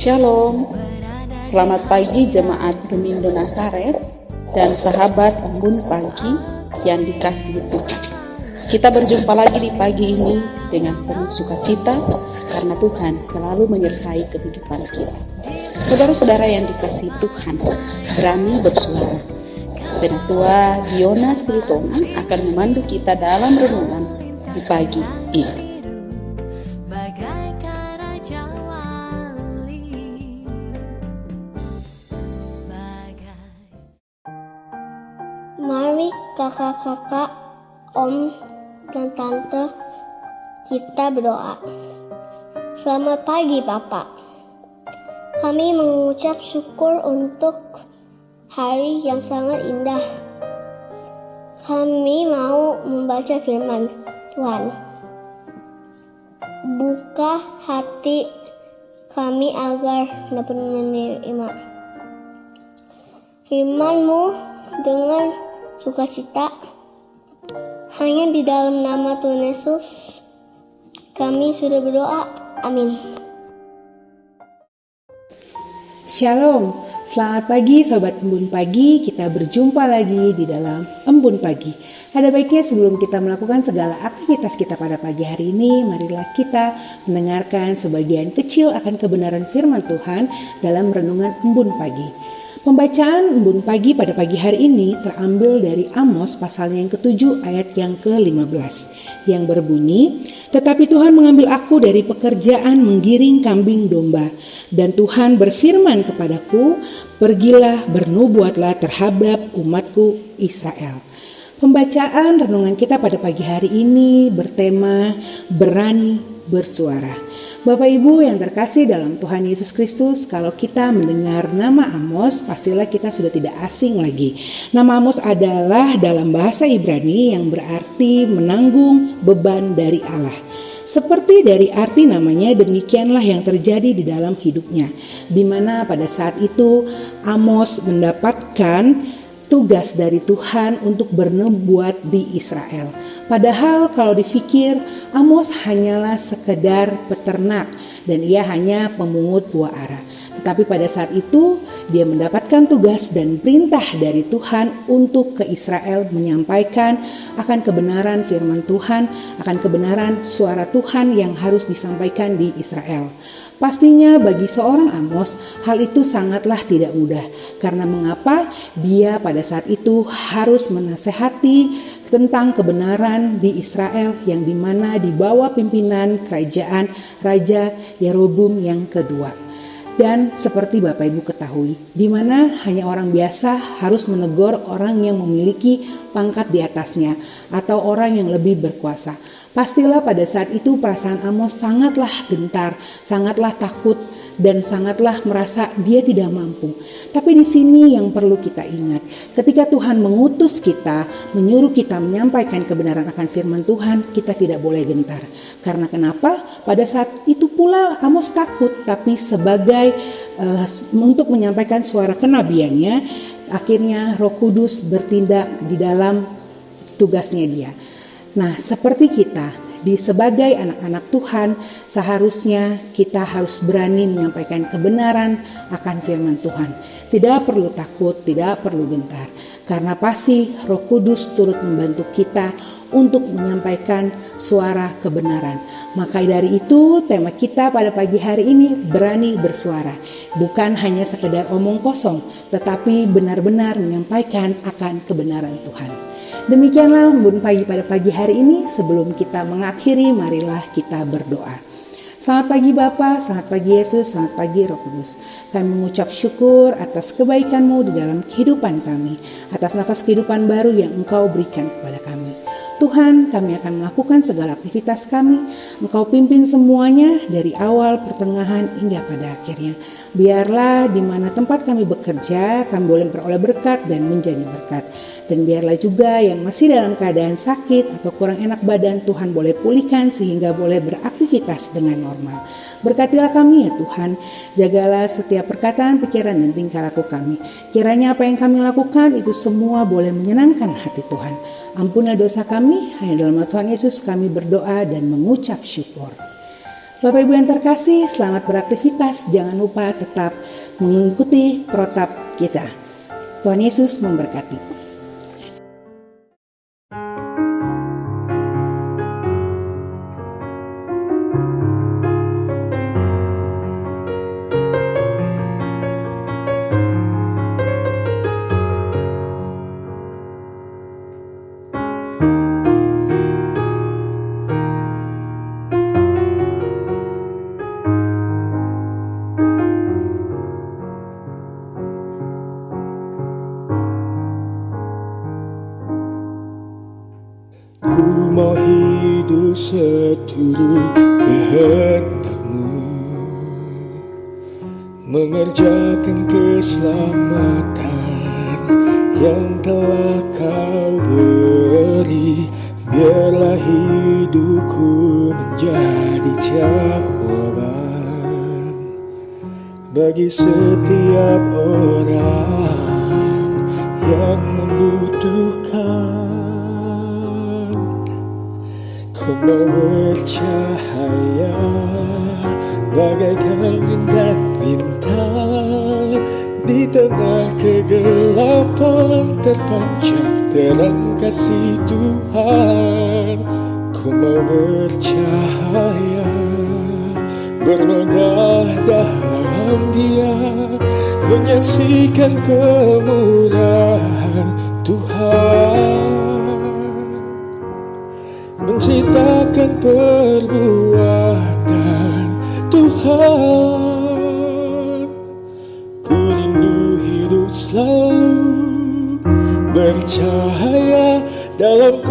Shalom, selamat pagi jemaat Gemindo Nazaret dan sahabat embun pagi yang dikasihi Tuhan. Kita berjumpa lagi di pagi ini dengan penuh sukacita karena Tuhan selalu menyertai kehidupan kita. Saudara-saudara yang dikasihi Tuhan, berani bersuara. Penatua Diona Sritoma akan memandu kita dalam renungan di pagi ini. Mari kakak-kakak, om, dan tante, kita berdoa. Selamat pagi Bapak. Kami mengucap syukur untuk hari yang sangat indah. Kami mau membaca firman Tuhan. Buka hati kami agar dapat menerima firman-Mu dengan sukacita. Hanya di dalam nama Tuhan Yesus kami sudah berdoa. Amin. Shalom, selamat pagi Sobat Embun Pagi. Kita berjumpa lagi di dalam Embun Pagi. Ada baiknya sebelum kita melakukan segala aktivitas kita pada pagi hari ini, marilah kita mendengarkan sebagian kecil akan kebenaran firman Tuhan dalam renungan Embun Pagi. Pembacaan Embun Pagi pada pagi hari ini terambil dari Amos pasalnya yang ke-7 ayat yang ke-15 yang berbunyi, "Tetapi Tuhan mengambil aku dari pekerjaan menggiring kambing domba, dan Tuhan berfirman kepadaku, pergilah bernubuatlah terhadap umatku Israel." Pembacaan renungan kita pada pagi hari ini bertema berani bersuara. Bapak Ibu yang terkasih dalam Tuhan Yesus Kristus, kalau kita mendengar nama Amos, pastilah kita sudah tidak asing lagi. Nama Amos adalah dalam bahasa Ibrani yang berarti menanggung beban dari Allah. Seperti dari arti namanya, demikianlah yang terjadi di dalam hidupnya, di mana pada saat itu Amos mendapatkan tugas dari Tuhan untuk bernubuat di Israel. Padahal kalau dipikir, Amos hanyalah sekedar peternak dan ia hanya pemungut buah ara. Tetapi pada saat itu dia mendapatkan tugas dan perintah dari Tuhan untuk ke Israel menyampaikan akan kebenaran firman Tuhan, akan kebenaran suara Tuhan yang harus disampaikan di Israel. Pastinya bagi seorang Amos hal itu sangatlah tidak mudah. Karena mengapa? Dia pada saat itu harus menasehati tentang kebenaran di Israel yang dimana di bawah pimpinan kerajaan Raja Yeroboam yang kedua. Dan seperti Bapak Ibu ketahui, di mana hanya orang biasa harus menegur orang yang memiliki pangkat di atasnya atau orang yang lebih berkuasa. Pastilah pada saat itu perasaan Amos sangatlah gentar, sangatlah takut, dan sangatlah merasa dia tidak mampu. Tapi di sini yang perlu kita ingat, ketika Tuhan mengutus kita, menyuruh kita menyampaikan kebenaran akan firman Tuhan, kita tidak boleh gentar. Karena kenapa? Pada saat itu pula Amos takut, tapi sebagai untuk menyampaikan suara kenabiannya, akhirnya Roh Kudus bertindak di dalam tugasnya dia. Nah, seperti kita sebagai anak-anak Tuhan, seharusnya kita harus berani menyampaikan kebenaran akan firman Tuhan. Tidak perlu takut, tidak perlu gentar, karena pasti Roh Kudus turut membantu kita untuk menyampaikan suara kebenaran. Maka dari itu tema kita pada pagi hari ini berani bersuara. Bukan hanya sekedar omong kosong, tetapi benar-benar menyampaikan akan kebenaran Tuhan. Demikianlah Embun Pagi pada pagi hari ini. Sebelum kita mengakhiri, marilah kita berdoa. Selamat pagi Bapa, selamat pagi Yesus, selamat pagi Roh Kudus. Kami mengucap syukur atas kebaikan-Mu di dalam kehidupan kami, atas nafas kehidupan baru yang Engkau berikan kepada kami. Tuhan, kami akan melakukan segala aktivitas kami. Engkau pimpin semuanya dari awal, pertengahan, hingga pada akhirnya. Biarlah di mana tempat kami bekerja, kami boleh beroleh berkat dan menjadi berkat. Dan biarlah juga yang masih dalam keadaan sakit atau kurang enak badan, Tuhan boleh pulihkan sehingga boleh beraktivitas dengan normal. Berkatilah kami ya Tuhan, jagalah setiap perkataan, pikiran, dan tingkah laku kami. Kiranya apa yang kami lakukan itu semua boleh menyenangkan hati Tuhan. Ampunilah dosa kami, hanya dalam nama Tuhan Yesus kami berdoa dan mengucap syukur. Bapak Ibu yang terkasih, selamat beraktivitas. Jangan lupa tetap mengikuti protap kita. Tuhan Yesus memberkati. Ku mau hidup seturut kehendak-Mu, mengerjakan keselamatan yang telah Kau beri. Biarlah hidupku menjadi jawaban bagi setiap orang yang membutuhkan. Ku mau bercahaya bagaikan bintang-bintang, di tengah kegelapan terpancar terang kasih Tuhan. Ku mau bercahaya bermegah dalam Dia, menyaksikan kemurahan Tuhan, menciptakan perbuatan Tuhan. Ku rindu hidup selalu bercahaya dalam